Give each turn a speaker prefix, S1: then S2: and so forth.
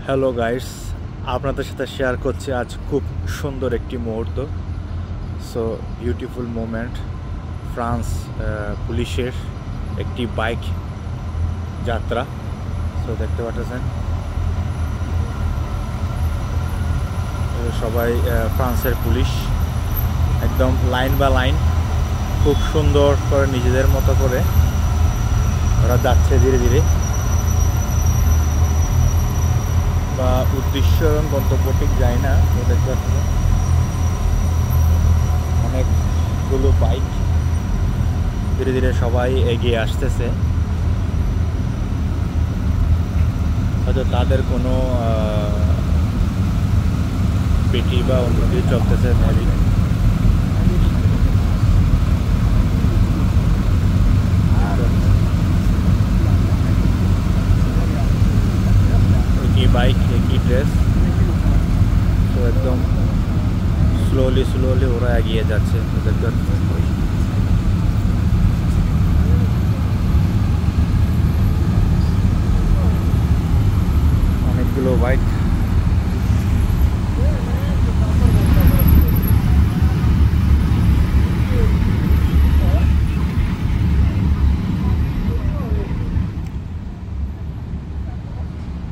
S1: Hello guys, আপনাদের সাথে share করছি আজ খুব সুন্দর একটি মুহূর্ত। So beautiful moment. ফ্রান্স পুলিশের একটি বাইক যাত্রা। সো দেখতে পাচ্ছেন সবাই ফ্রান্সের পুলিশ একদম লাইন বা লাইন খুব সুন্দর করে নিজেদের মতো করে ওরা যাচ্ছে ধীরে ধীরে, বা উদ্দেশ্য এবং গন্তব্য ঠিক যায় না। তো দেখতে পাচ্ছেন অনেকগুলো বাইক ধীরে ধীরে সবাই এগিয়ে আসতেছে। হয়তো তাদের কোনো পেটি বা অন্য কিছু চলতেছে মেবি। একই বাইক একই ড্রেস, তো একদম স্লোলি ওরা এগিয়ে যাচ্ছে। ওদের অনেকগুলো বাইক